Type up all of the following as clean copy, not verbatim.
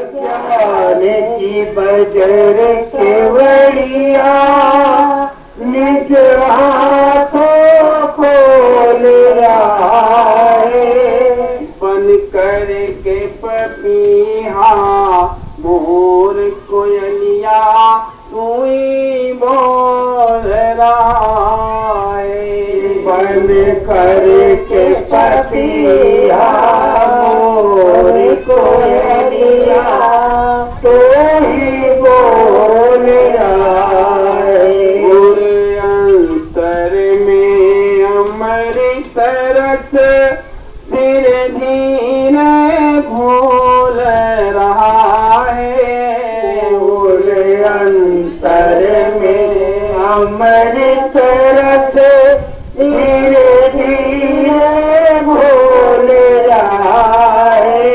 ज्ञान की बजर केवड़िया निज हाथों खोल रहा है। बन कर के पपीहा मोर कोयलिया तूई बोल रहा है। बन कर के पपीहा मोर कोयलिया तू ही बोल रहा है। गुर अंतर में अमृत रस धीरे धीरे घोल रहा है। गुर अंतर में अमृत रस धीरे धीरे घोल रहा है।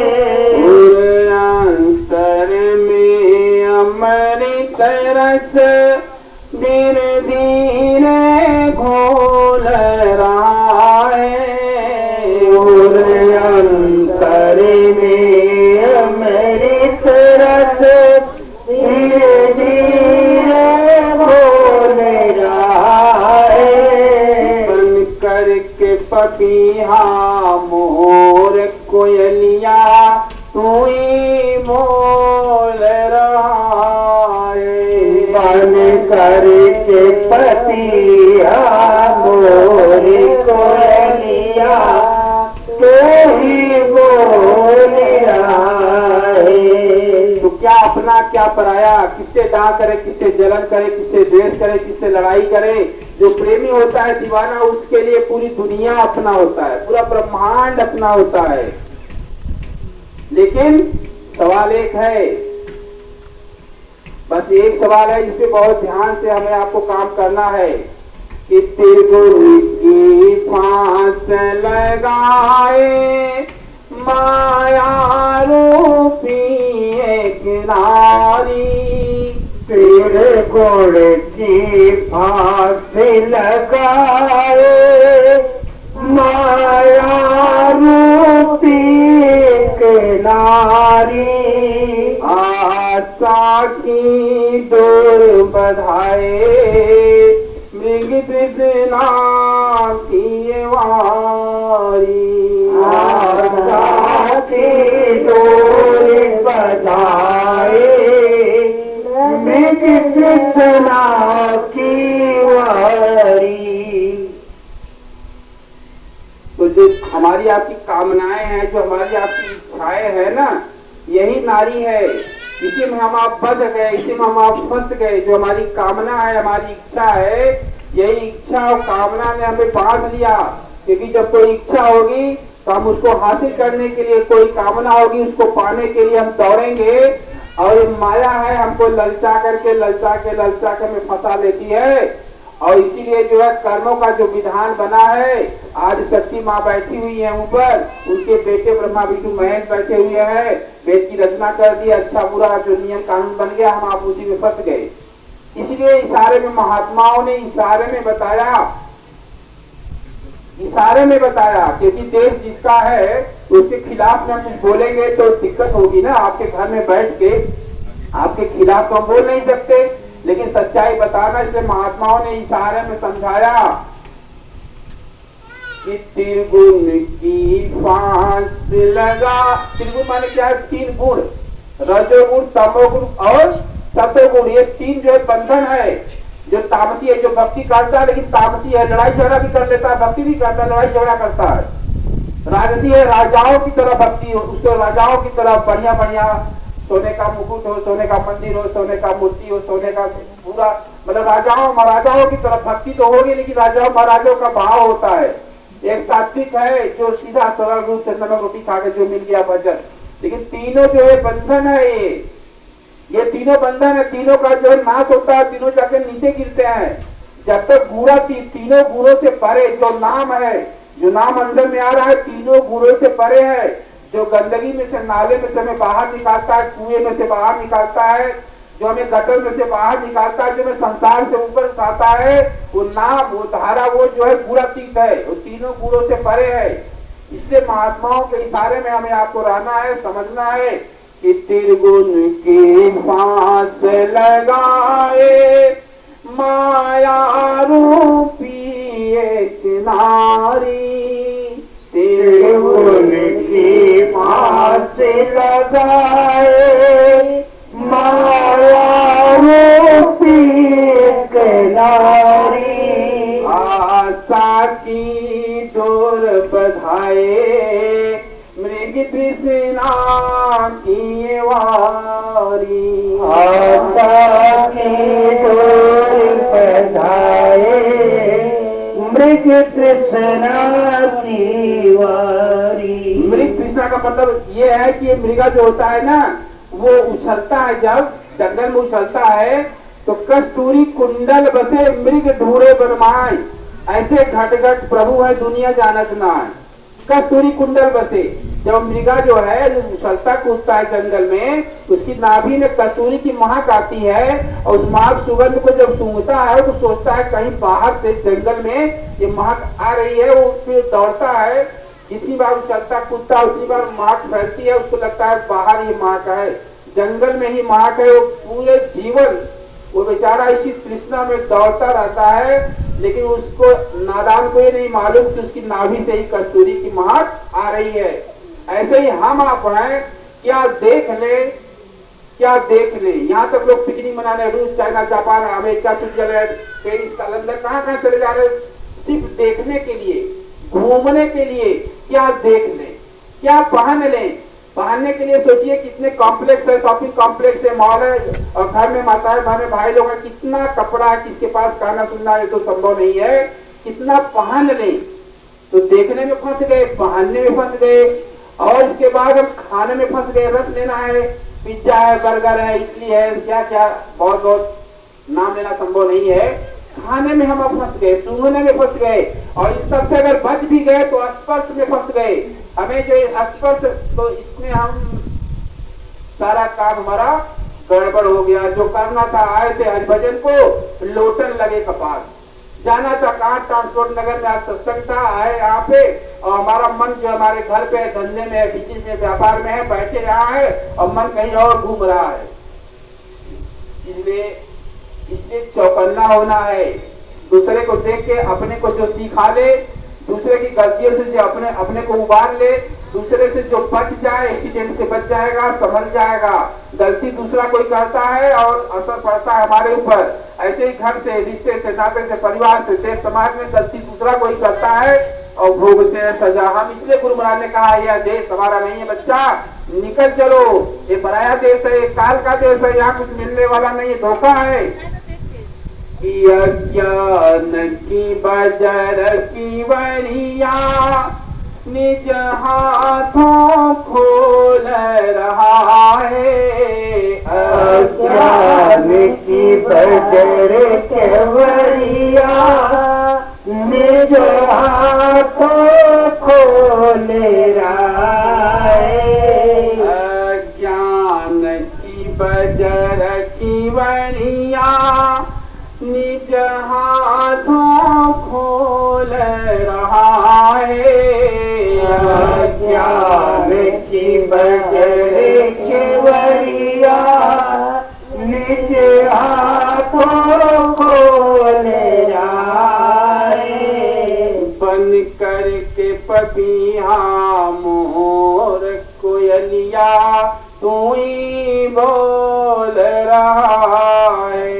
गुर अंतर में अमृत रस धीरे धीरे घोल रहा है। गुर अंतर में अमृत रस धीरे धीरे घोल रहा है। बन करके पपीहा मोर कोयलिया तू ही बोल रहा है। बन करके पपीहा मोर कोयलिया तू ही बोल रहा है। तो क्या अपना क्या पराया, किससे डाह करे, किससे जलन करे, किससे द्वेष करे, किससे लड़ाई करे। जो प्रेमी होता है दीवाना, उसके लिए पूरी दुनिया अपना होता है, पूरा ब्रह्मांड अपना होता है। लेकिन सवाल एक है, बस एक सवाल है जिसपे बहुत ध्यान से हमें आपको काम करना है कि त्रिगुण की फांस लगाए माया रूपी एक नारी। त्रिगुण की फांस लगाए माया रूपी एक नारी। आशा की डोर बधाए मृग तृष्णा की वारी। आशा की डोर बधाए मृग तृष्णा की वारी। तो जो हमारी आपकी कामनाएं हैं, जो हमारी आपकी इच्छाएं है ना, यही नारी है। इसी में हम आप बंध गए, इसी में हम आप फंस गए। जो हमारी कामना है, हमारी इच्छा है, यही इच्छा और कामना ने हमें बांध लिया। क्योंकि जब कोई इच्छा होगी तो हम उसको हासिल करने के लिए, कोई कामना होगी उसको पाने के लिए हम दौड़ेंगे। और ये माया है, हमको ललचा के हमें फंसा लेती है। और इसीलिए जो है कर्मों का जो विधान बना है, आज शक्ति माँ बैठी हुई है ऊपर, उनके बेटे ब्रह्मा विष्णु महेश बैठे हुए हैं, वेद की रचना कर दी, अच्छा बुरा जो नियम कानून बन गया, हम आप उसी में फंस गए। इसलिए इशारे में महात्माओं ने इशारे में बताया क्योंकि देश जिसका है उसके खिलाफ में हम कुछ बोलेंगे तो दिक्कत होगी ना। आपके घर में बैठ के आपके खिलाफ तो हम बोल नहीं सकते, लेकिन सच्चाई बताना, इसलिए महात्माओं ने इशारे में समझाया कि त्रिगुण की फांस लगा। त्रिगुण माने क्या है? तीन गुण, रजोगुण, तमोगुण और सतोगुण। ये तीन जो है बंधन है। जो तामसी है, जो भक्ति करता है लेकिन तामसी है, लड़ाई झगड़ा भी कर लेता है, भक्ति भी करता है, लड़ाई झगड़ा करता है। राजसी है, राजाओं की तरह भक्ति हो, उसको राजाओं की तरह बढ़िया बढ़िया सोने का मुकुट हो, सोने का मंदिर हो, सोने का मूर्ति हो, सोने का पूरा, मतलब राजाओं महाराजाओं की तरफ भक्ति तो होगी, लेकिन राजाओं महाराजाओं का भाव होता है। एक सात्विक है जो सीधा सरल रूप से नमक रोटी खा के जो मिल गया भजन। लेकिन तीनों जो है बंधन है, ये तीनों बंधन है। तीनों का जो है नाश होता है, तीनों जाके नीचे गिरते हैं। जब तक गुणा तीनों गुणों से परे जो नाम है, जो नाम अंदर में आ रहा है, तीनों गुणों से परे है। जो गंदगी में से, नाले में से हमें बाहर निकालता है, कुएं में से बाहर निकालता है, जो हमें गटर में से बाहर निकालता है, जो हमें संसार से ऊपर उठाता है, वो नाम, वो धारा, वो जो है गुणातीत है, वो तीनों गुणों से परे है। इसलिए महात्माओं के इशारे में हमें आपको रहना है, समझना है कि त्रिगुण की फांस लगाए माया रूपी एक नारी। त्रिगुण की फांस लगाए माया रूपी एक नारी। आशा की डोर बधाए मृग तृष्णा की वारी। आशा की डोर बधाए मृग तृष्णा की वारी। मृग तृष्णा का मतलब ये है कि ये मृगा जो होता है ना, वो उछलता है, जब जंगल में उछलता है तो कस्तूरी कुंडल बसे मृग ढूंढे बरमाए। ऐसे घट घट प्रभु है दुनिया जानत ना है। कस्तूरी कुंडल बसे, जब मृगा जो है जो उछलता कूदता है जंगल में, उसकी नाभि में कस्तूरी की महक आती है और उस महक सुगंध को जब सूंघता है तो सोचता है कहीं बाहर से जंगल में ये महक आ रही है। वो उसपे दौड़ता है, जितनी बार उछलता कूदता है उतनी बार महक फैलती है, उसको लगता है बाहर ही महक है, जंगल में ही महक है। वो पूरे जीवन वो बेचारा इसी तृष्णा में दौड़ता रहता है, लेकिन उसको नादान को ये नहीं मालूम कि उसकी नाभि से ही कस्तूरी की महक आ रही है। ऐसे ही हम आप हैं, क्या देख ले क्या देख ले। यहाँ तक लोग पिकनिक मनाने रूस, China, Japan, America, Switzerland, Paris, London कहाँ चले जा रहे, सिर्फ देखने के लिए, घूमने के लिए। क्या देख ले, क्या पहन ले। पहनने के लिए सोचिए कितने कॉम्प्लेक्स है, शॉपिंग कॉम्प्लेक्स है, मॉल है, और घर में माताएं बहने भाई लोग हैं, कितना कपड़ा है, किसके पास खाना सुनना है तो संभव नहीं है। कितना पहन ले, तो देखने में फंस गए, पहनने में फंस गए, और इसके बाद हम खाने में फंस गए। रस लेना है, पिज्जा है, बर्गर है, इडली है, क्या क्या बहुत बहुत नाम लेना संभव नहीं है। खाने में हम फंस गए, सूंघने में फंस गए, और इन सबसे अगर बच भी गए तो स्पर्श में फंस गए। हमें जो स्पर्श, तो इसमें हम सारा काम हमारा गड़बड़ हो गया। जो करना था, आए थे हरिभजन को, लोटन लगे कपास, जाना था कहाँ, ट्रांसपोर्ट नगर में आज सत्संग था, आए यहाँ पे, और हमारा मन जो हमारे घर पे है, धंधे में है, बिजनेस में, व्यापार में है, बैठे यहाँ है, और मन कहीं और घूम रहा है। इसलिए चौकन्ना होना है। दूसरे को देख के अपने को जो सिखा ले, दूसरे की गलतियों से जो अपने को उबार ले, दूसरे से जो बच जाए, एक्सीडेंट से बच जाएगा, समझ जाएगा। गलती दूसरा कोई करता है और असर पड़ता है हमारे ऊपर। ऐसे ही घर से, रिश्ते से, नाते से, परिवार से, देश समाज में गलती दूसरा कोई करता है और भोगते हैं सजा हम। इसलिए गुरु महाराज ने कहा यह देश हमारा नहीं है बच्चा, निकल चलो, ये पराया देश है, काल का देश है, यहाँ कुछ मिलने वाला नहीं है, धोखा है। अज्ञान की बजर की वरिया निज हाथों खोल रहा है। अज्ञान की बजर की वरिया निज हाथों खोल रहा है। अज्ञान की बजर की वरिया निज हाथों खोल रहा है। अज्ञान की बजर की वरिया निज हाथों खोल रहा है। बन करके पपिया मोर कोयलिया तू ही बोल रहा है।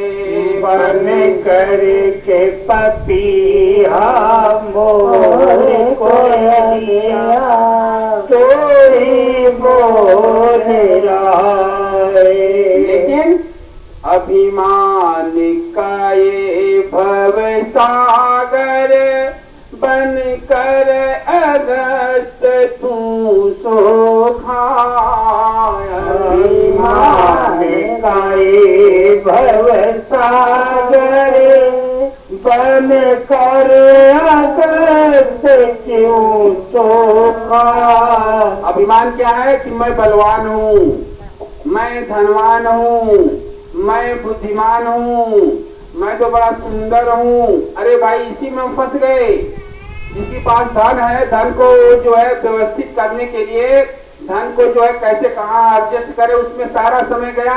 बन करके पपिया मोर कोयलिया तू ही बोल रहा है। लेकिन अभिमान का ये भव सागर बन कर अगस्त तू सोखा। अभिमान का ये भव सागर बन कर अगस्त क्यों सोखा। अभिमान क्या है कि मैं बलवान हूँ, मैं धनवान हूँ, मैं बुद्धिमान हूँ, मैं तो बड़ा सुंदर हूँ। अरे भाई, इसी में हम फंस गए। जिसके पास धन है, धन को जो है व्यवस्थित करने के लिए धन को जो है कैसे कहाँ एडजस्ट करे, उसमें सारा समय गया।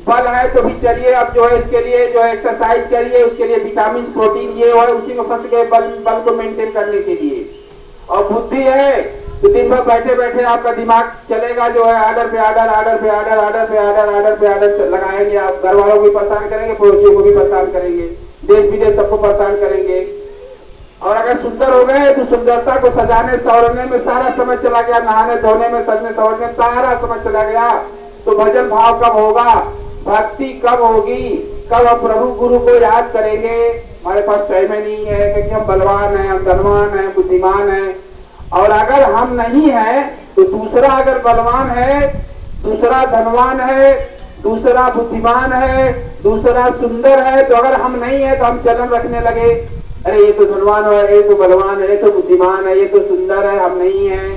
बल है तो भी चलिए, अब जो है इसके लिए जो है एक्सरसाइज करिए, उसके लिए विटामिन प्रोटीन ये है, उसी में फंस गए बल को मेंटेन करने के लिए। और बुद्धि है तो दिन भर बैठे बैठे आपका दिमाग चलेगा जो है आर्डर पे आर्डर, आर्डर पे आर्डर, आर्डर पे आर्डर, आर्डर पे आर्डर लगाएंगे। आप घर वालों को भी परेशान करेंगे, पड़ोसियों को भी परेशान करेंगे, देश विदेश सबको परेशान करेंगे। और अगर सुंदर हो गए तो सुंदरता को सजाने संवरने में सारा समय चला गया, नहाने धोने में, सजने संवरने में सारा समय चला गया। तो भजन भाव कब होगा, भक्ति कब होगी, कब हम प्रभु गुरु को याद करेंगे। हमारे पास टाइम नहीं है क्योंकि हम बलवान हैं, हम धनवान हैं, बुद्धिमान हैं। और अगर हम नहीं है तो दूसरा अगर बलवान है, दूसरा धनवान है, दूसरा बुद्धिमान है, दूसरा सुंदर है, तो अगर हम नहीं है तो हम चलन रखने लगे, अरे ये तो धनवान है, ये तो बलवान है, ये तो बुद्धिमान है, ये तो सुंदर है, हम नहीं है।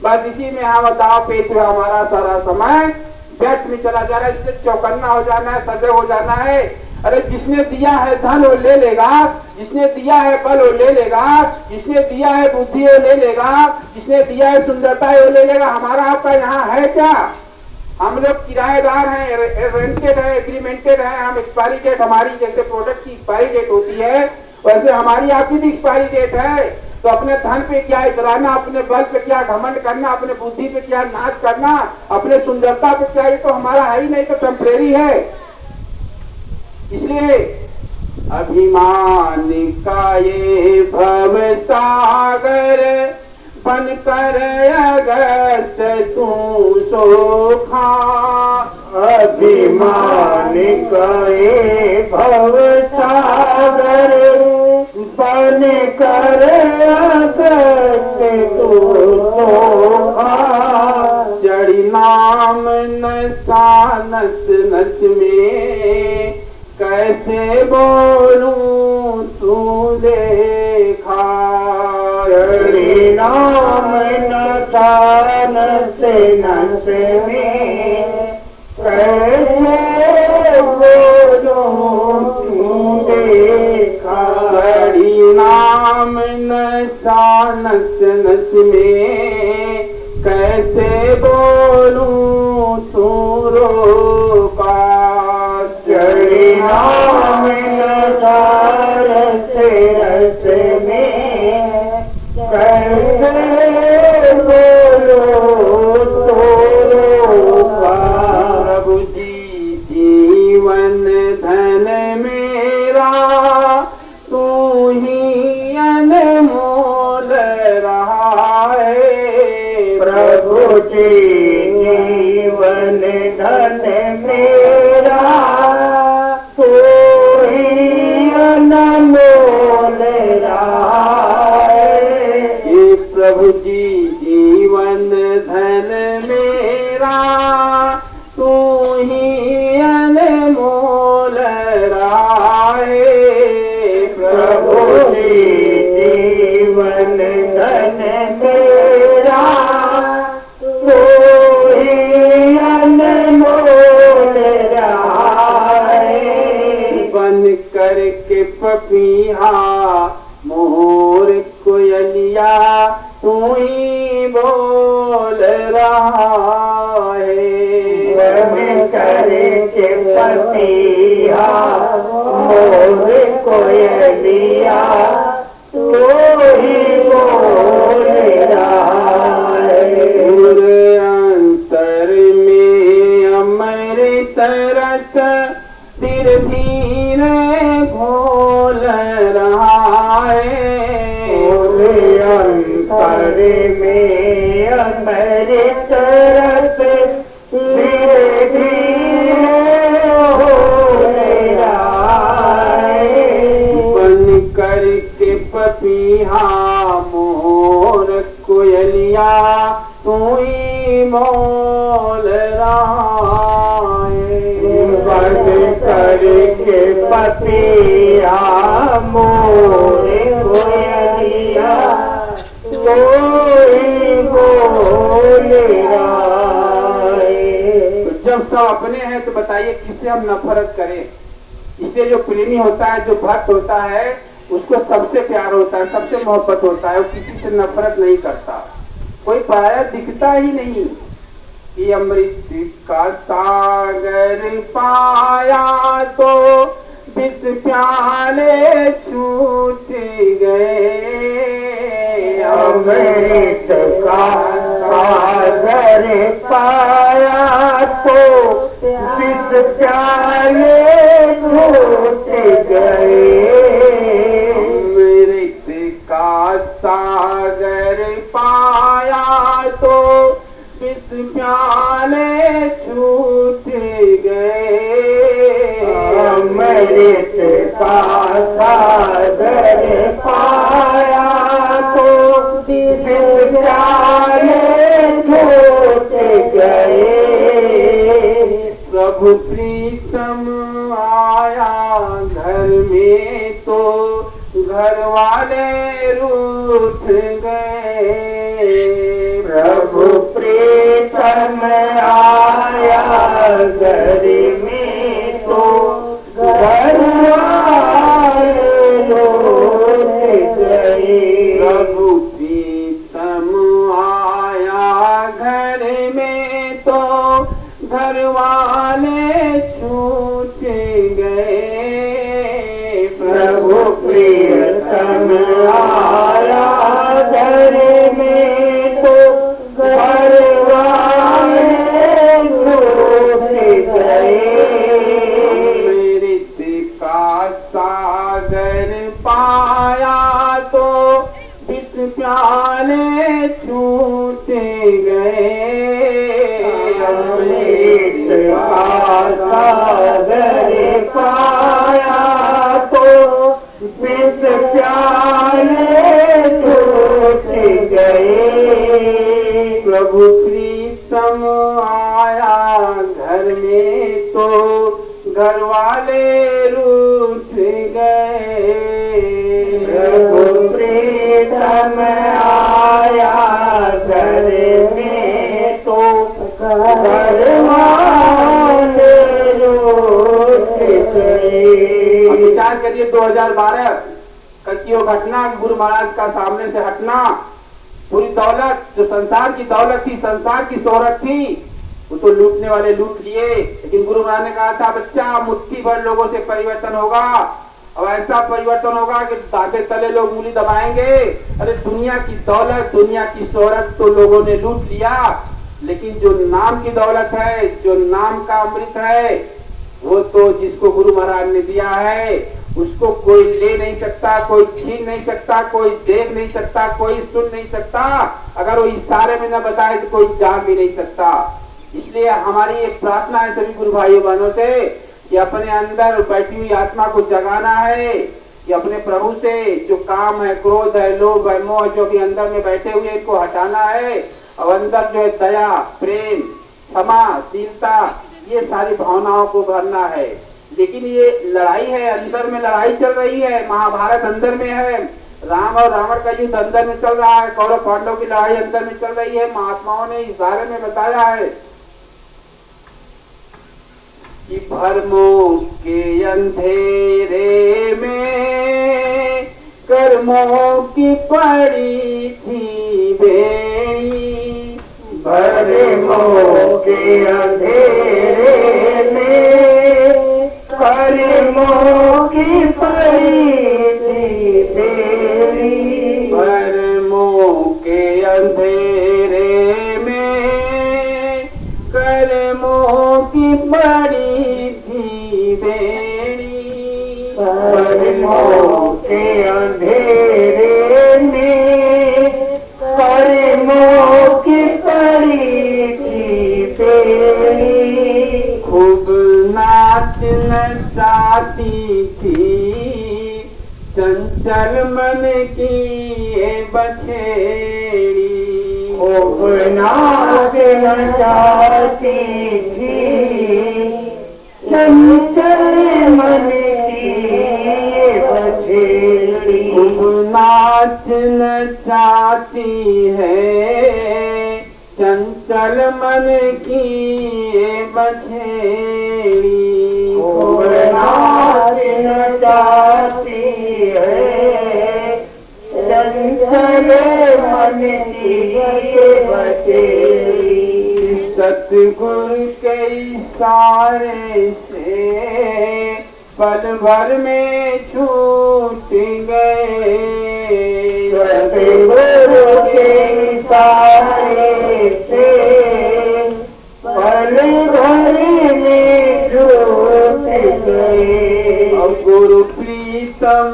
बस इसी में हम दाव पेच में हमारा सारा समय व्यर्थ में चला जा रहा है। इसलिए चौकन्ना हो जाना है, सजग हो जाना है। अरे जिसने दिया है धन वो ले लेगा, जिसने दिया है बल वो ले लेगा, जिसने दिया है बुद्धि वो ले लेगा, जिसने दिया है सुंदरता वो ले लेगा। हमारा आपका यहाँ है क्या? हम लोग किराएदार हैं, रेंटेड है, एग्रीमेंटेड है। हम एक्सपायरी डेट, हमारी जैसे प्रोडक्ट की एक्सपायरी डेट होती है वैसे हमारी आपकी भी एक्सपायरी डेट है। तो अपने धन पे क्या इतराना, अपने बल पे क्या घमंड करना, अपने बुद्धि पे क्या नाच करना, अपने सुंदरता पे क्या, ये तो हमारा है ही नहीं, तो टेम्परेरी है। इसलिए अभिमान का ये भव सागर बनकर अगस्त तू सोखा, अभिमान का ये भव सागर बनकर अगस्त तू सोखा, चढ़ी नाम नसा नस नस में कैसे बोलूं तू देखा, चढ़ी नाम नसा नस नस में कैसे बोलूं तू देखा, चढ़ी नाम नसा नस नस में कैसे बोलूं तू रोका, चढ़ी नाम नसा रस रस में कैसे बोलो तो रोका, प्रभु जी जीवन धन मेरा तू ही अनमोल रहा है, प्रभु जी जीवन धन मेरा तू ही अनमोल रहा है, प्रभु जी जीवन धन मेरा तू ही अनमोल रहा है, प्रभु जी जीवन धन मेरा तू ही अनमोल रहा है, बन करके पपीहा मोर कोयलिया तू ही बोल रहा है, बन करके पपीहा मोर कोयलिया तू ही बोल रहा है, दूर अंतर में अमृत रस धीरे धीरे घोल रहा है, अंतर में अमृत रस धीरे धीरे घोल रहा है, बन करके पपीहा मोर कोयलिया तू ही बोल रहा है, बन करके पपीहा मोर कोयलिया तू ही बोल रहा है। तो जब सब अपने हैं तो बताइए किससे हम नफरत करें। इसलिए जो प्रेमी होता है, जो भक्त होता है, उसको सबसे प्यार होता है, सबसे मोहब्बत होता है, वो किसी से नफरत नहीं करता। कोई पाया दिखता ही नहीं कि अमृत का सागर पाया तो विष प्याले छूट गए। अमृत का सागर पाया तो विष प्याले छूट गए। अमृत का सागर पाया तो विष प्याले छूट गए। अमृत का सागर पाया तो विष प्याले छूट गए। प्रभु प्रीतम आया घर में तो घर वाले रूठ गए। प्रभु प्रीतम आया घर में तो घर वाले रूठ गए। प्रभु प्रीतम आया घर में तो घर वाले छूट गए। प्रभु प्रीतम आया घर में तो घर वाले छूट गए। अमृत का सागर पाया तो विष प्याले छूट गए। अमृत का सागर पाया तो विष प्याले छूट गए। प्रभु प्रीतम आया घर में तो घर वाले रूठ गए। प्रभु प्रीतम आया घर में तो घर वाले रूठ गए। अब विचार करिए 2012 का की वो घटना, गुरु महाराज का सामने से हटना। पूरी दौलत जो संसार की दौलत थी, संसार की शोहरत थी, वो तो लूटने वाले लूट लिए। लेकिन गुरु महाराज ने कहा था बच्चा मुट्ठी भर लोगों से परिवर्तन होगा। अब ऐसा परिवर्तन होगा कि दांते तले लोग उंगली दबाएंगे। अरे दुनिया की दौलत, दुनिया की शोहरत तो लोगों ने लूट लिया, लेकिन जो नाम की दौलत है, जो नाम का अमृत है, वो तो जिसको गुरु महाराज ने दिया है उसको कोई ले नहीं सकता, कोई छीन नहीं सकता, कोई देख नहीं सकता, कोई सुन नहीं सकता। अगर वो इशारे में न बताए तो कोई जान भी नहीं सकता। इसलिए हमारी एक प्रार्थना है सभी गुरु भाइयों बहनों से कि अपने अंदर बैठी हुई आत्मा को जगाना है, कि अपने प्रभु से जो काम है, क्रोध है, लोभ है, मोह जो भी अंदर में बैठे हुए इनको हटाना है। और अंदर जो है दया, प्रेम, क्षमा, शीलता, ये सारी भावनाओं को भरना है। लेकिन ये लड़ाई है, अंदर में लड़ाई चल रही है। महाभारत अंदर में है, राम और रावण का युद्ध अंदर में चल रहा है, कौरव पांडव की लड़ाई अंदर में चल रही है। महात्माओं ने इस बारे में बताया है कि भरमों के अंधेरे में कर्मों की पड़ी थी बेड़ी। भरमों के अंधेरे में कर्मों की पड़ी थी बेड़ी। भरमों के अंधेरे में कर्मों की पड़ी थी बेड़ी। कर्मों के अंधेरे में कर्मों की पड़ी थी बेड़ी। खूब नाचना चाहती थी चंचल मन की ये बछेड़ी। खूब नाचना चाहती थी चंचल मन की ये बछेड़ी। खूब नाचना चाहती है चंचल मन की ये बछेड़ी। खूब नाचना चाहती है चंचल मन मन की बसेड़ी। सतगुरु के इशारे से पल भर में छूट गए। सतगुरु के इशारे से पल भर में छूट गए। और गुरु प्रीतम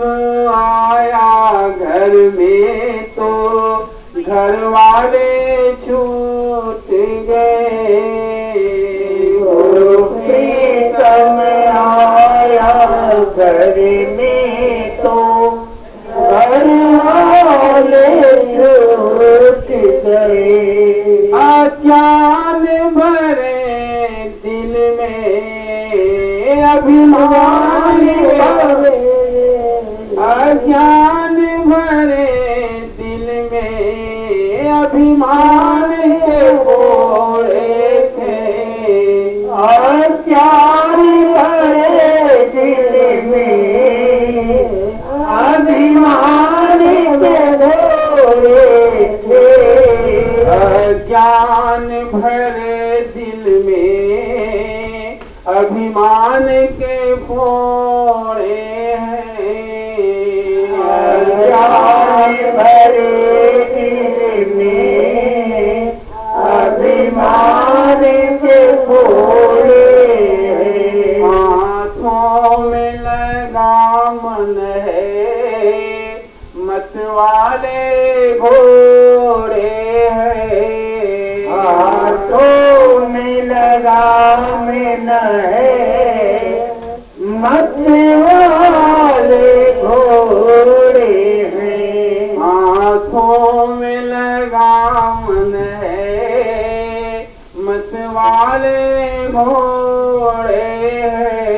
आया घर में तो घर वाले छूट गए। गुरु प्रीतम आया घर में तो घर वाले छूट गए। अज्ञान भरे दिल में अभिमान भरे, अज्ञान भरे दिल में अभिमान के घोड़े थे। अज्ञान भरे दिल में अभिमान के घोड़े थे। अज्ञान भरे दिल में अभिमान के फोड़े हैं। अज्ञान भरे दिल में अभिमान के फोड़े हैं। हाथों में लगाम है मतवाले घोड़े हैं। हाथों में लगाम है मतवाले घोड़े हैं। हाथों में लगाम है मतवाले घोड़े हैं।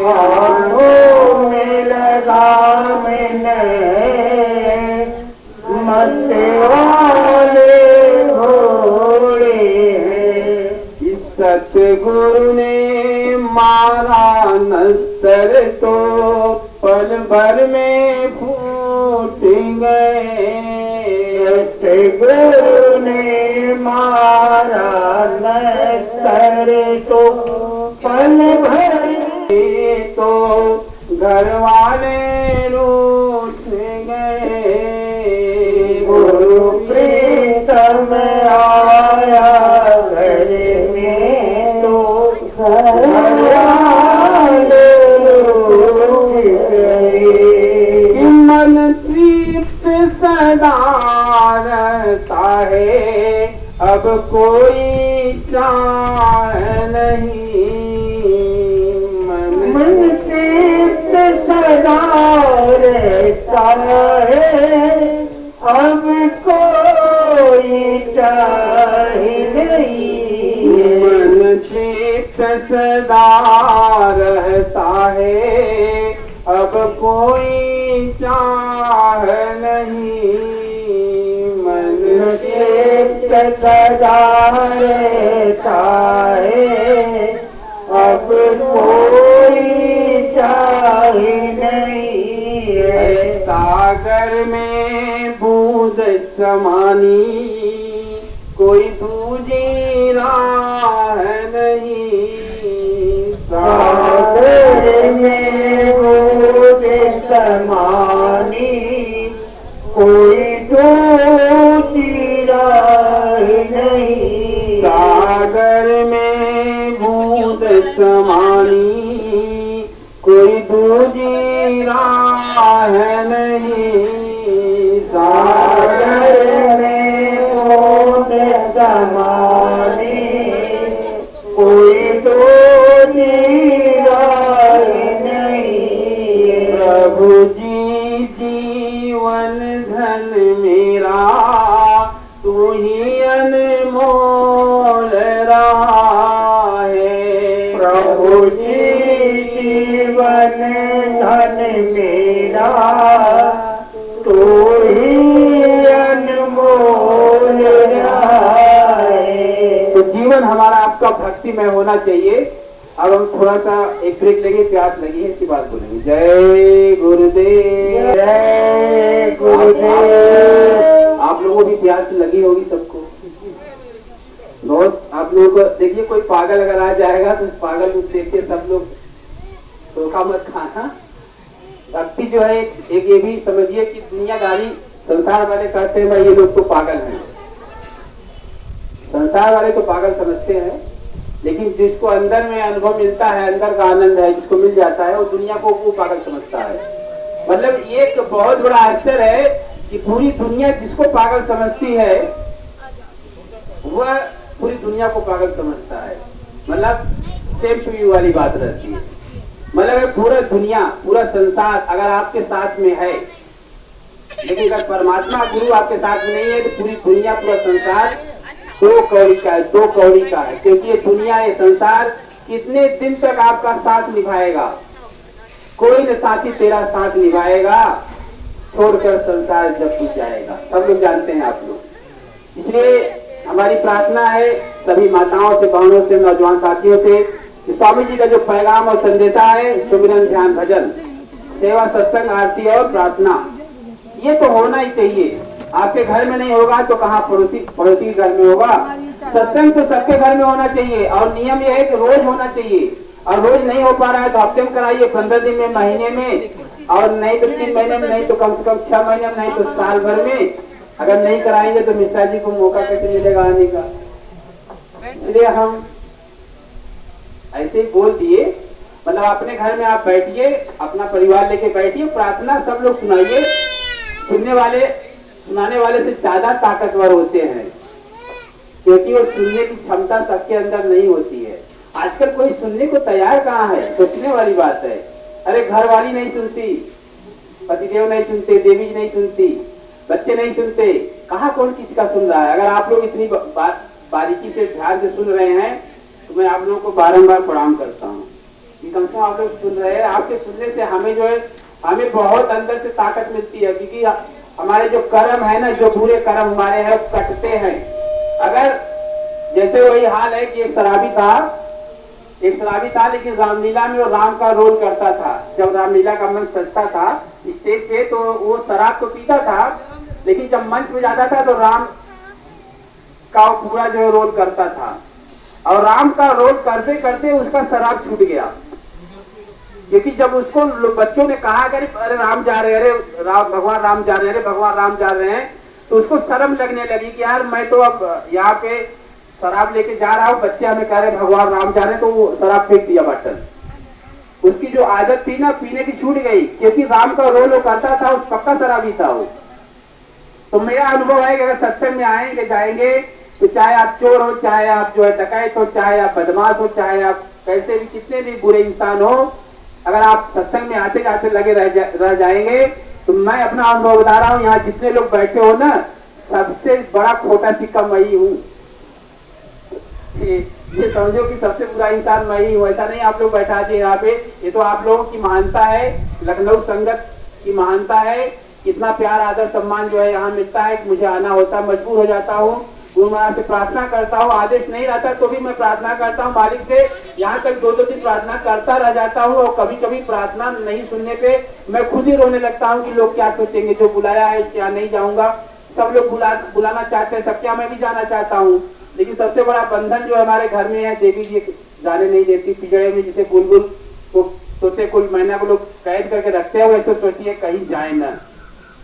हाथों में लगाम है मतवाले घोड़े हैं। इस सतगुरु ने मारा नस्तर तो पल भर में फूट गए। सतगुरु ने मारा नस्तर तो पल भर तो घर वाले रूठ गए। गुरु प्रीतम आया घर में तो घर वाले रूठ गए। मन तृप्त सदा रहता है अब कोई चाह नहीं। मन तृप्त सदा रहता है अब कोई चाहे नहीं। मन तृप्त सदा रहता है अब कोई चाह नहीं। मन तृप्त सदा रहता है अब कोई चाहे नहीं है। सागर में बूंद समानी कोई दूजी राह नहीं। सागर में बूंद समानी कोई दूजी राह नहीं। सागर में बूंद समानी कोई दूजी राह नहीं। सागर में बूंद समानी कोई दूजी राह नहीं। प्रभु जी जीवन धन मेरा तू ही अनमोल रहा है। प्रभु जी जीवन धन मेरा तू ही अनमोल रहा है। तो जीवन हमारा आपका भक्तिमय होना चाहिए। अब हम थोड़ा सा एक ब्रेक लेंगे, प्यास लगी है, इसकी बात बोलेंगे। जय गुरुदेव, जय गुरुदेव। आप लोगों की प्यास लगी होगी सबको बहुत। आप लोगों को देखिए, कोई पागल अगर आ जाएगा तो उस पागल को देख के सब लोग धोखा मत खाना। भक्ति जो है एक ये भी समझिए कि दुनियादारी संसार वाले कहते हैं भाई ये लोग तो पागल हैं, संसार वाले तो पागल समझते हैं, लेकिन जिसको अंदर में अनुभव मिलता है, अंदर का आनंद है, जिसको मिल जाता है, वो दुनिया को वो पागल समझता है। मतलब एक बहुत बड़ा आश्चर्य है कि पूरी दुनिया जिसको पागल समझती है वह पूरी दुनिया को पागल समझता है। मतलब सेम टू यू वाली बात रहती है। मतलब पूरा दुनिया, पूरा संसार अगर आपके साथ में है, लेकिन अगर परमात्मा गुरु आपके साथ में नहीं है तो पूरी दुनिया, पूरा संसार दो कौड़ी का है, दो कौड़ी का है। क्योंकि ये दुनिया, ये संसार कितने दिन तक आपका साथ निभाएगा? कोई न साथी तेरा साथ निभाएगा, छोड़कर संसार जब टूट जाएगा। सब लोग जानते हैं आप लोग। इसलिए हमारी प्रार्थना है सभी माताओं से, बहनों से, नौजवान साथियों से, स्वामी जी का जो पैगाम और संदेशा है, सुमिरन, ध्यान, भजन, सेवा, सत्संग, आरती और प्रार्थना, ये तो होना ही चाहिए। आपके घर में नहीं होगा तो कहाँ पड़ोसी घर में होगा। सत्संग तो सबके घर में होना चाहिए और नियम यह है कि रोज होना चाहिए। और रोज नहीं हो पा रहा है तो हफ्ते में कराइए, 15 दिन में, महीने में, और नहीं तो 3 महीने में, नहीं तो कम से कम 6 महीने में, नहीं तो साल भर में। अगर नहीं कराएंगे तो मिश्रा जी को मौका कैसे मिलेगा आने का? इसलिए हम ऐसे ही बोल दिए। मतलब अपने घर में आप बैठिए, अपना परिवार लेके बैठिए, प्रार्थना सब लोग सुनाइए। सुनाने वाले से ज्यादा ताकतवर होते हैं, क्योंकि वो सुनने की क्षमता सबके अंदर नहीं होती है। आजकल कोई सुनने को तैयार कहाँ है? सोचने वाली बात है। अरे घर वाली नहीं सुनती, पतिदेव नहीं सुनते, देवी नहीं सुनती, बच्चे नहीं सुनते, कहाँ कौन किसी का सुन रहा है? अगर आप लोग इतनी बारीकी से, ध्यान से सुन रहे हैं तो मैं आप लोगों को बारंबार प्रणाम करता हूँ कि कम से कम आप लोग सुन रहे हैं। आपके सुनने से हमें जो है, हमें बहुत अंदर से ताकत मिलती है, क्योंकि हमारे जो कर्म है ना, जो बुरे कर्म हमारे हैं कटते हैं। अगर जैसे वही हाल है कि एक शराबी था, लेकिन रामलीला में वो राम का रोल करता था। जब रामलीला का मंच सजता था स्टेज पे तो वो शराब तो पीता था, लेकिन जब मंच में जाता था तो राम का पूरा जो रोल करता था। और राम का रोल करते करते उसका शराब छूट गया, क्योंकि जब उसको बच्चों ने कहा कि अरे राम जा रहे हैं, अरे भगवान राम जा रहे हैं, अरे भगवान राम जा रहे हैं, तो उसको शर्म लगने लगी कि यार मैं तो अब यहाँ पे शराब लेके जा रहा हूँ, बच्चे हमें कह रहे भगवान राम जा रहे हैं, तो वो शराब फेंक दिया बॉटल। उसकी जो आदत थी ना पीने की छूट गई, क्योंकि राम का रोल वो करता था, उस पक्का शराबी था वो। तो मेरा अनुभव है कि अगर सत्संग में आएंगे जाएंगे तो चाहे आप चोर हो, चाहे आप जो है डकैत हो, चाहे आप बदमाश हो, चाहे आप कैसे भी कितने भी बुरे इंसान हो, अगर आप सत्संग में आते जाते लगे रह जाएंगे तो मैं अपना अनुभव बता रहा हूँ, यहाँ जितने लोग बैठे हो ना, सबसे बड़ा खोटा सिक्का मैं ही हूँ। ये समझो कि सबसे बुरा इंसान मैं ही हूँ। ऐसा नहीं आप लोग बैठा दिए यहाँ पे, ये तो आप लोगों की महानता है, लखनऊ संगत की महानता है। कितना प्यार, आदर, सम्मान जो है यहाँ मिलता है। मुझे आना होता है, मजबूर हो जाता हूँ, गुरु महाराज से प्रार्थना करता हूँ, आदेश नहीं रहता तो भी मैं प्रार्थना करता हूँ मालिक से। यहाँ तक 2-2 दिन प्रार्थना करता रह जाता हूँ, और कभी कभी प्रार्थना नहीं सुनने पे मैं खुद ही रोने लगता हूँ कि लोग क्या सोचेंगे, जो बुलाया है क्या नहीं जाऊंगा। सब लोग बुलाना चाहते हैं, सब क्या मैं भी जाना चाहता हूँ, लेकिन सबसे बड़ा बंधन जो हमारे घर में है, देवी जी जाने नहीं देती। पिजड़े में जिसे बुलबुल को, तोते कुल मैना को लोग कैद करके रखते हैं, वैसे सोचिए कहीं जाए ना।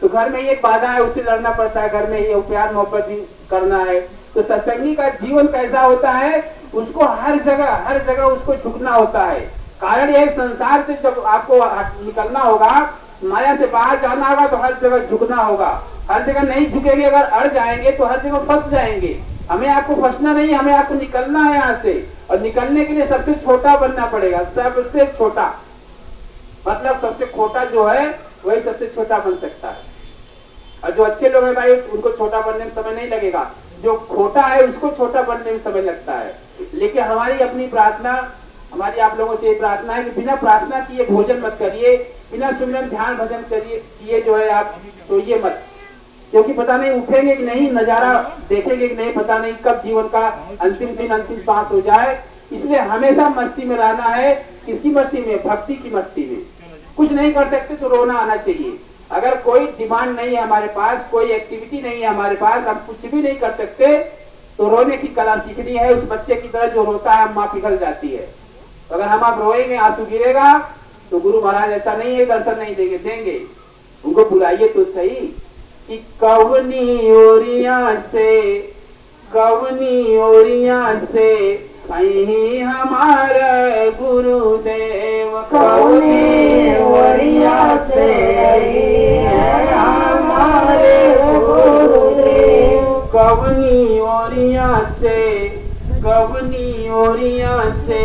तो घर में एक बाधा है, उससे लड़ना पड़ता है, घर में ये प्यार मोहब्बत भी करना है। तो सत्संगी का जीवन कैसा होता है, उसको हर जगह उसको झुकना होता है। कारण यह संसार से जब आपको निकलना होगा, माया से बाहर जाना होगा, तो हर जगह झुकना होगा। हर जगह नहीं झुकेंगे, अगर अड़ जाएंगे तो हर जगह फंस जाएंगे। हमें आपको फंसना नहीं, हमें आपको निकलना है यहाँ से, और निकलने के लिए सबसे छोटा बनना पड़ेगा। सबसे छोटा मतलब सबसे खोटा जो है वही सबसे छोटा बन सकता है। और जो अच्छे लोग हैं भाई, उनको छोटा बनने में समय नहीं लगेगा, जो खोटा है उसको छोटा बनने में समय लगता है। लेकिन हमारी अपनी प्रार्थना, हमारी आप लोगों से ये प्रार्थना है कि बिना प्रार्थना किए भोजन मत करिए, बिना सुमिरन ध्यान भजन किए जो है आप सोइए मत, क्योंकि पता नहीं उठेंगे कि नहीं, नजारा देखेंगे कि नहीं, पता नहीं कब जीवन का अंतिम दिन, अंतिम सांस हो जाए। इसलिए हमेशा मस्ती में रहना है। किसकी मस्ती में? भक्ति की मस्ती में। कुछ नहीं कर सकते तो रोना आना चाहिए। अगर कोई डिमांड नहीं है हमारे पास, कोई एक्टिविटी नहीं है हमारे पास, हम कुछ भी नहीं कर सकते, तो रोने की कला सीखनी है। उस बच्चे की तरह जो रोता है माँ पिघल जाती है। तो अगर हम आप रोएंगे, आंसू गिरेगा, तो गुरु महाराज ऐसा नहीं है दर्शन नहीं देंगे। उनको बुलाइए तो सही कि कवनी ओरिया से कहीं हमारे गुरुदेव, कवनी ओरिया से हमारे गुरुदेव, कवनी ओरिया से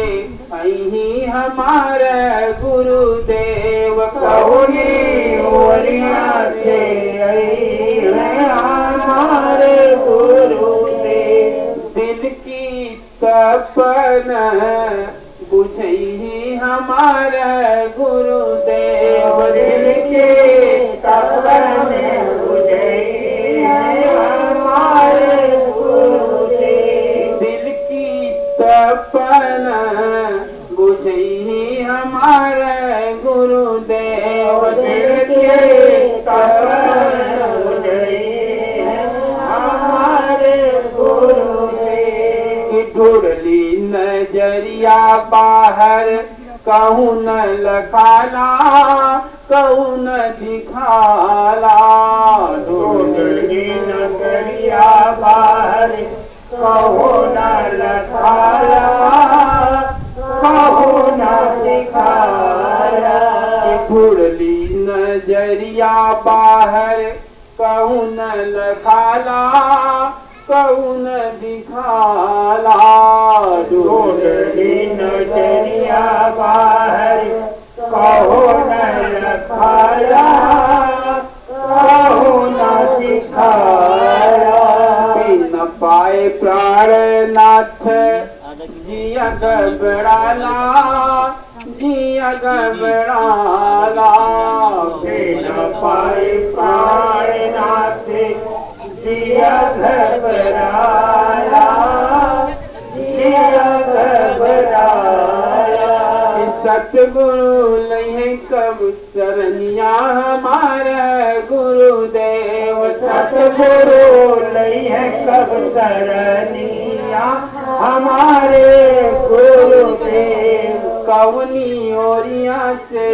कहीं हमारे गुरुदेव, कवनी ओरिया से हमारे गुरुदेव, दिल की तपन बुझई हमारे गुरुदेव, दिल के तपन बुझई हमारे गुरुदेव, दिल की तपन बुझई हमारे गुरुदेव, दिल के तपन बुझई हमारे गुरुदेव, ढूंढली नजरिया बाहर कहूँ न लखाला, कहूँ न दिखाला, ढूंढली नजरिया बाहर कहो न लखाला, कहो न दिखाला, ढूंढली नजरिया बाहर कहूँ न लखाला, कहूँ न दिखाला, ढूंढली नजरिया बाहर कहो न लखाला, कहो न दिखाला, न पाए प्राणनाथ जिया घबराला, जिया घबराला, न पाए प्राणनाथ जिया घबराला, जिया घबराला, सतगुरु लहे कब शरणिया हमारे गुरुदेव, सतगुरु लहे कब शरणिया हमारे गुरुदेव, कवनी ओरिया से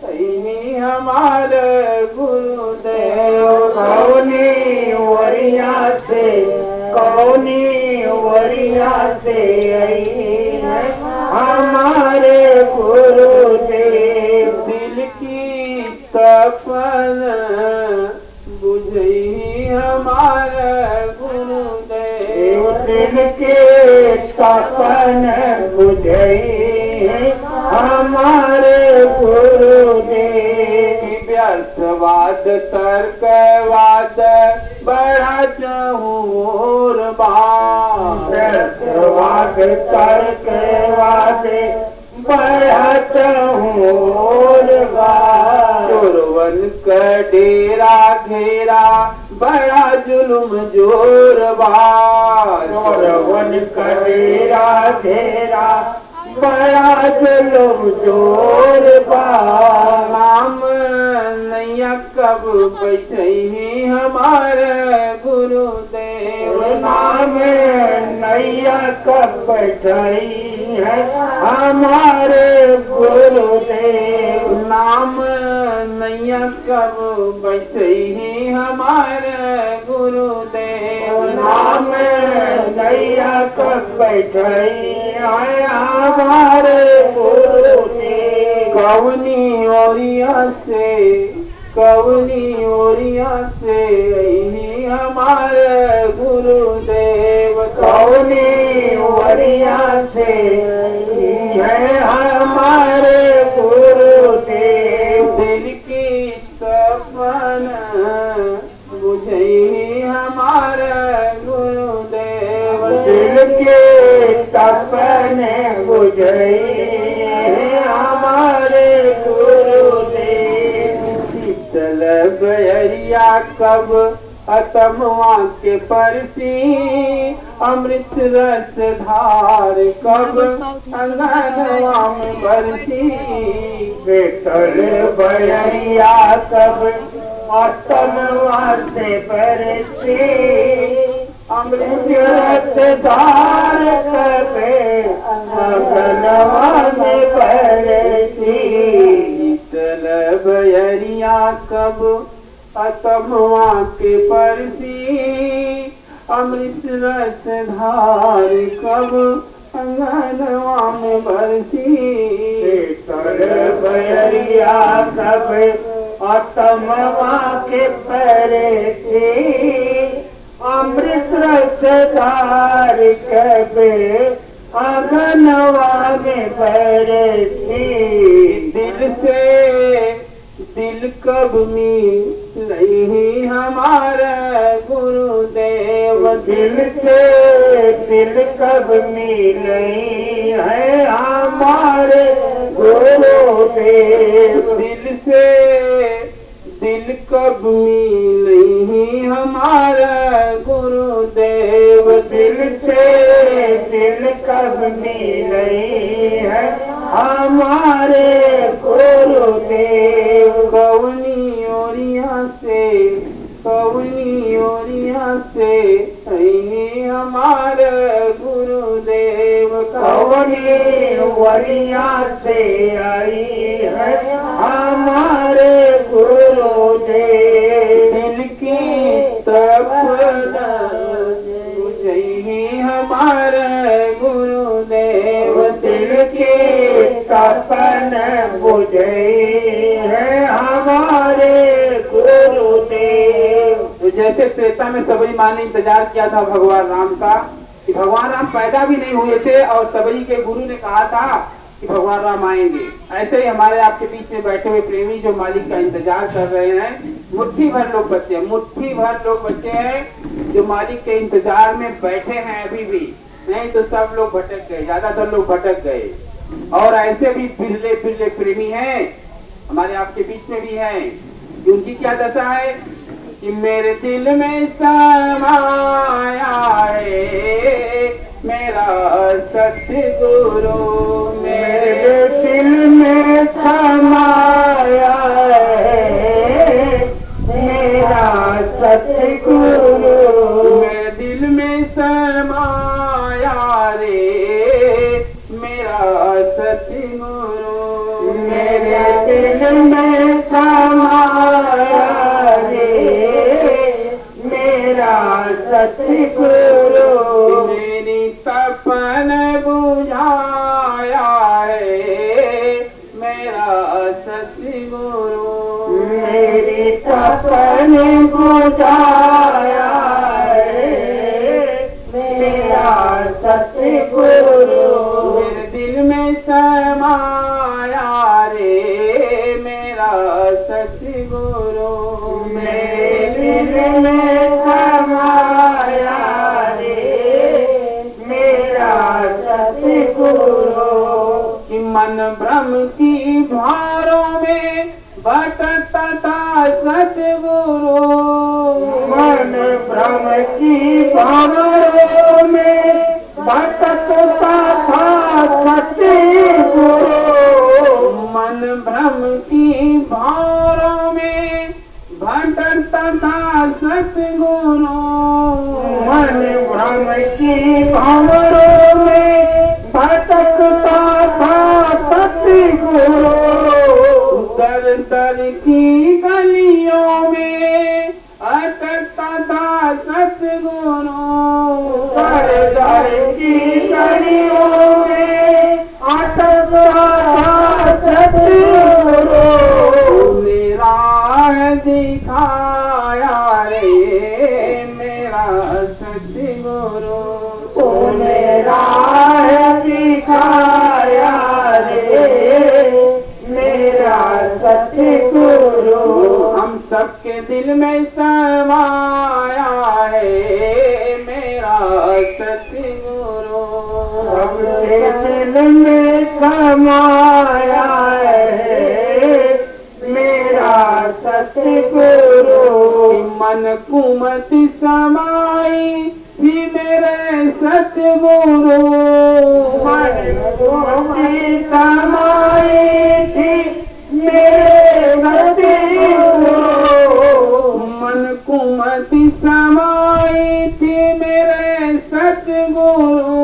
कहीं हमारे गुरुदेव, कौनी ओरिया से, कौनी ओरिया से हमारे गुरुदेव, दिल की तपन बुझई हमारे गुरुदेव, दिल के तपन बुझई हमारे गुरुदेव, व्यर्थवाद तर्कवाद बढ़ा चहूर व्यर्थवाद तर्कवाद बढ़त चोरवन का डेरा घेरा बड़ा जुलुम जोरबार, चोरवन का डेरा घेरा बड़ा जुलुम जोरबार, नाम नैया कब बैठई हमारे गुरुदेव, नाम नैया कब बैठई है हमारे गुरुदेव, नाम नैया कब बैठई हमारे गुरुदेव, नाम नैया कब बैठई है हमारे गुरुदेव, कवनी ओरिया से यही हमारे गुरुदेव, कौनी ओरिया से है हमारे गुरुदेव, दिल की तपन बुझई हमारे गुरुदेव, दिल के तपन बुझई हमारे गुरुदेव, शीतल बहरिया कब अतम वाक्य परसी अमृत रस धार कब अंगनवा में बरसी। विठल भैया कब अतमवा से बरसी अमृत रस धार कब अंगनवा में बरसी। शीतल भैया कब अतमवा के परसी अमृत रस धार कब अंगनवा में बरसी। शीतल भैया कब अतमवा के परसी अमृत रस धार कब अंगनवा में बरसी। दिल से दिल कब मिल नहीं हमारा गुरुदेव। दिल से दिल कब मिले है हमारे गुरुदेव। दिल से दिल कब मिले हमारा गुरुदेव। दिल से दिल कब मिले है हमारे गुरुदेव। कवनी ओरिया से है हमारा गुरुदेव। कवनी वरिया से आई है हमारे गुरुदेव। दिल की तपना बुझई हमारा गुरुदेव। दिल की तपन बुझे है हमारे गुरुदेव। तो जैसे त्रेता में सबरी माँ ने इंतजार किया था भगवान राम का कि भगवान राम पैदा भी नहीं हुए थे और सबरी के गुरु ने कहा था कि भगवान राम आएंगे, ऐसे ही हमारे आपके बीच में बैठे हुए प्रेमी जो मालिक का इंतजार कर रहे हैं, मुट्ठी भर लोग बच्चे हैं जो मालिक के इंतजार में बैठे हैं अभी भी। नहीं तो सब लोग भटक गए, ज्यादातर लोग भटक गए। और ऐसे भी बिरले बिरले प्रेमी हैं हमारे आपके बीच में भी हैं कि उनकी क्या दशा है कि मेरे दिल में समाया है मेरा सतगुरु। मेरे दिल में समाया है मेरा सतगुरु। मेरे दिल में समाया रे मेरा सतगुरु। मेरे दिल में समाया रे मेरा सतगुरु। मेरी तपन बुझाया है मेरा सतगुरु। मेरी तपन बुझाया है मेरा सतगुरु। मेरे दिल में समाया रे मेरा सतगुरु। मेरे दिल में समाया रे मेरा सतगुरु। कि मन भ्रम की भारों में भटकता था सतगुरु। मन भ्रम की भारों में भटकता था सतगुरु। मन भ्रम की भारों में भटकता था सतगुरु। मन भ्रम की भारों में भटकता था सतगुरु। दर दर की गलियों में अटकता था सतगुरु। दर दर की गलियों में अटकता था सतगुरु। मेरा दिखाया रे मेरा सतगुरु। मेरा दिखाया रे मेरा सतगुरु। हम सबके दिल में समाया है मेरा सतगुरु। सबके दिल में समाया है मेरा सतगुरु। मन कुमति समाई थी मेरे सतगुरु, मन कुमति समाई थी मेरे सतगुरु, मन कुमति समाई थी मेरे सतगुरु,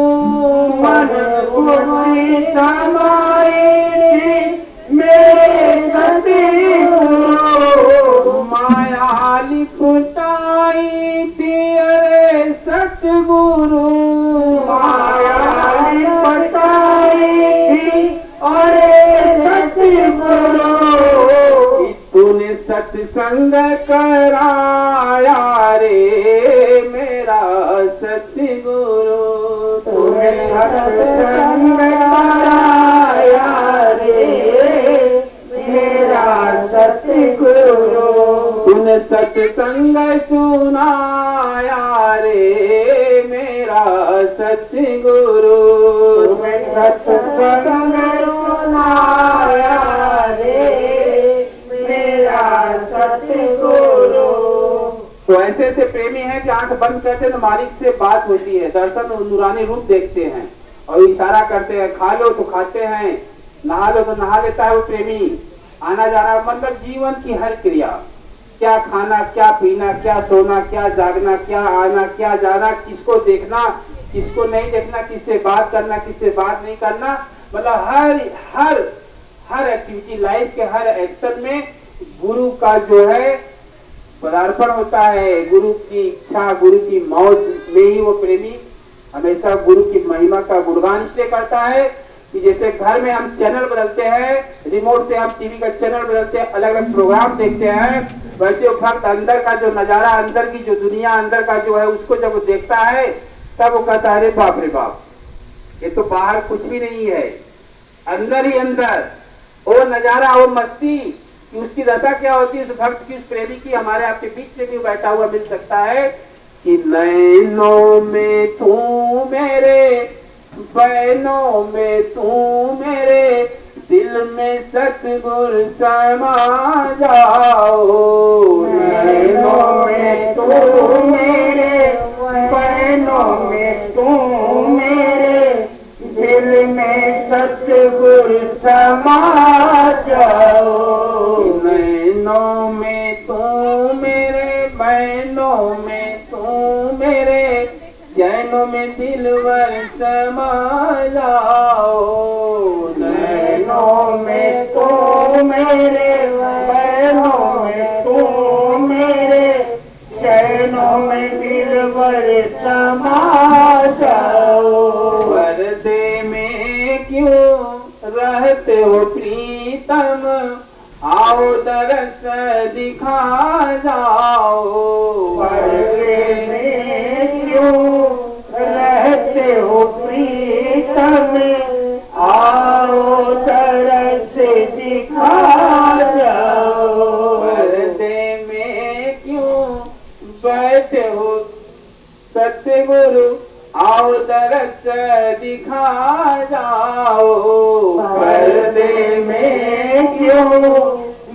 मन कुमति समाई थी मेरे सतगुरु, माया लिपटाई थी अरे सतगुरु, माया लिपटाई थी अरे सतगुरु, तूने सत्संग कराया रे मेरा सतगुरु, तूने सत्संग कराया रे मेरा सतगुरु, तूने सत्संग सुनाया रे मेरा सतगुरु, तूने सत्संग सुनाया रे मेरा सतगुरु। तो ऐसे ऐसे प्रेमी हैं कि आंख बंद करते हैं तो मालिक से बात होती है, दर्शन नूरानी रूप देखते हैं और इशारा करते हैं, खा लो तो खाते हैं, नहा लो तो नहा लेता है वो प्रेमी, आना जाना मतलब जीवन की हर क्रिया, क्या खाना क्या पीना क्या सोना क्या जागना क्या आना क्या जाना, किसको देखना किसको नहीं देखना, किससे बात करना किससे बात नहीं करना, मतलब हर हर हर एक्टिविटी लाइफ के हर एक्शन में गुरु का जो है पदार्पण होता है, गुरु की इच्छा गुरु की मौज में ही वो प्रेमी हमेशा गुरु की महिमा का गुणगान इसलिए करता है कि जैसे घर में हम चैनल बदलते हैं, रिमोट से हम टीवी का चैनल बदलते हैं, अलग अलग प्रोग्राम देखते हैं, वैसे वो भक्त अंदर का जो नजारा, अंदर की जो दुनिया, अंदर का जो है उसको जब वो देखता है तब वो कहता है अरे बाप रे बाप, ये तो बाहर कुछ भी नहीं है, अंदर ही अंदर वो नजारा वो मस्ती कि उसकी दशा क्या होती है उस भक्त की, उस प्रेमी की हमारे आपके बीच में भी बैठा हुआ मिल सकता है कि नैनों में तू मेरे, बैनों में तू मेरे, दिल में सतगुर समा जाओ, नैनों में तू मेरे, बैनों में तू मेरे, दिल में सतगुर समा जाओ, नैनों में तू मेरे, बैनों में तू मेरे, चैनों में दिलवर समा जाओ, नैनों में तू मेरे, बैनों में तू मेरे, चैनों में दिलवर समा जाओ, पर्दे में क्यों रहते हो प्रीतम, आओ दरस दिखा जाओ, पर्दे में क्यों रहते हो प्रीतम, आओ तरस दिखा जाओ, पर्दे में क्यों बैठे हो सतगुरु, आओ दरस दिखा जाओ, पर्दे में क्यों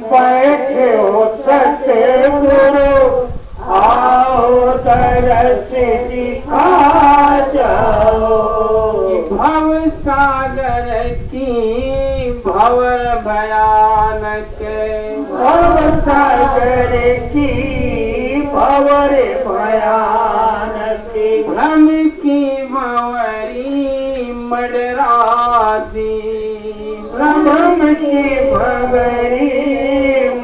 बैठे हो सतगुरु, आओ तरस दिखा जाओ, भव सागर की भंवर भयानक, भव सागर की भंवर भयानक, भ्रम की भंवरी मडराती, भ्रम की भंवरी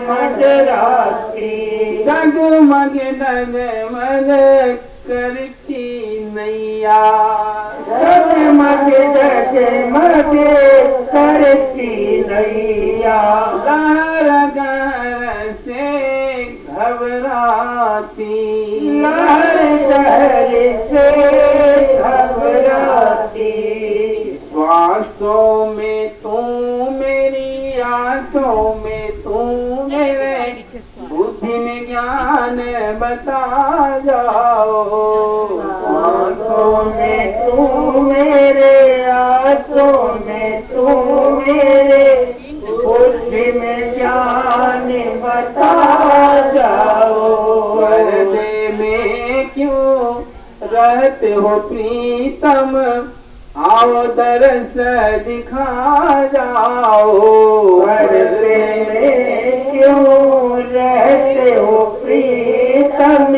मडराती, जगमग डगमग करती नैया, जगमग जगमग करती नैया, लहर गहर से घबराती, लहर गहर से घबराती, श्वासों में तू मेरी, आंसों में तू मेरे, बुद्धि में ज्ञान बता जाओ, आंसों में तू मेरे, आंसों में तू मेरे, बुद्धि में ज्ञान बता जाओ, पर्दे में क्यों रहते हो प्रीतम, आओ दरस दिखा जाओ। पर्दे में क्यों रहते हो प्रीतम,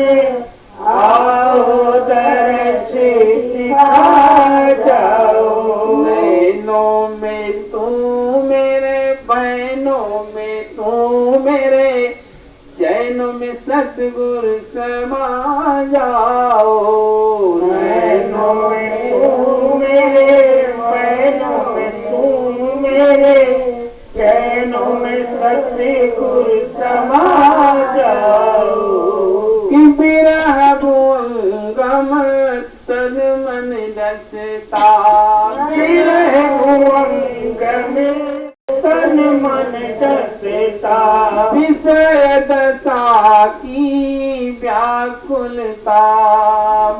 आओ दरस दिखा जाओ। नैनों में तू मेरे, बहनों में तू मेरे, चैनों में सतगुरु समा जाओ। नैनों में तू मेरे, बहनों में तू मेरे, चैनों में सतगुरु समा जाओ। कि बिरह भुवंगम तन मन दसता, बिरह भुवंगम तन मन दसता, विषय दशा की व्याकुलता,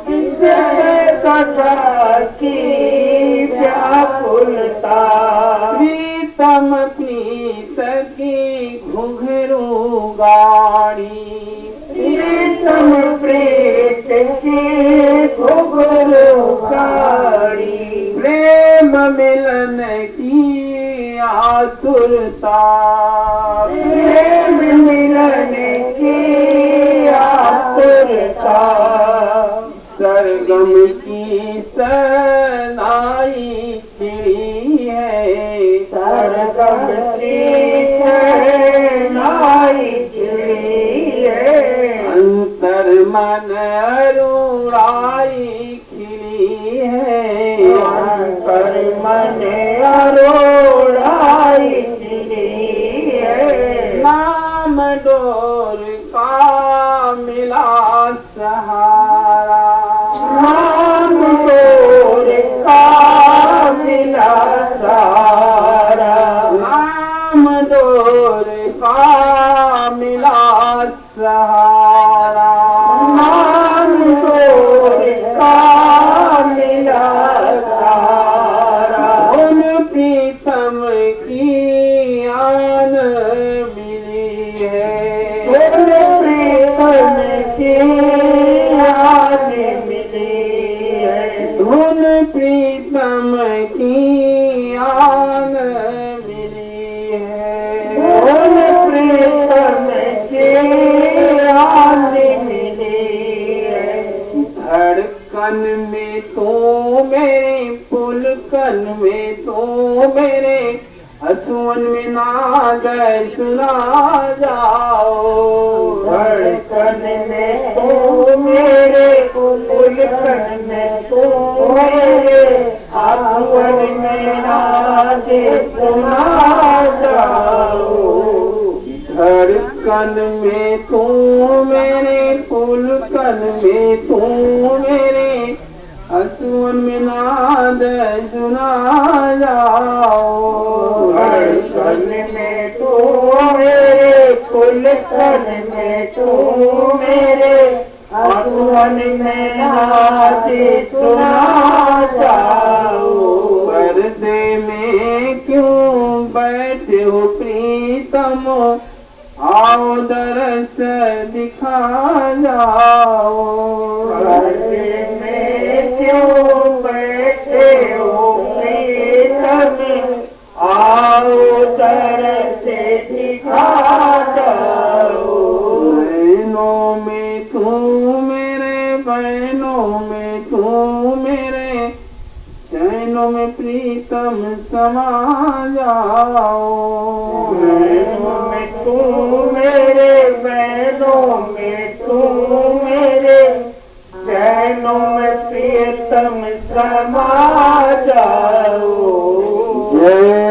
विषय दशा की व्याकुलता। प्रीतम प्रीत की घुंघरू गाड़ी, प्रीतम प्रीत की घुंघरू गाड़ी। प्रेम मिलन की आतुरता, प्रेम मिलन की आतुरता। सरगम की सनाई छिड़ी है, सरगम की सनाई छिड़ी है। अंतर मन अरुणाई खिली है, अंतर मन अरुणाई खिली है। नाम डोर का मिला सहारा, नाम डोर का मिला सहारा। नाम डोर का मिला सहारा, नाम डोर का मिला सहारा। उन प्रीतम की आन मिली है, उन प्रीतम की आन मिली है। उन प्रीतम की आन मिली है, उन प्रीतम की आन मिली है। धड़कन में तो मेरे, पुलकन में तो मेरे, हसुअन में नाद सुना जाओ। धड़कन में तो मेरे, पुलकन में तो मेरे, आंगन में नाद सुना जाओ। धड़कन में तू मेरे, पुलकन में तू मेरे, हसुअन में नाद सुना जाओ। धड़कन में तू मेरे, पुलकन में तू मेरे, आंगन में नाद सुना जाओ। पर्दे में क्यों बैठे हो प्रीतम, आओ दरस दिखा जाओ। पर्दे में क्यों बैठे हो प्रीतम, आओ दरस दिखा जाओ। बहनों में तू मेरे, बहनों में तू मेरे, चैनों में प्रीतम समा जाओ। बहनों में तू मेरे, बहनों में तू मेरे, चैनों में प्रीतम समा जाओ। जय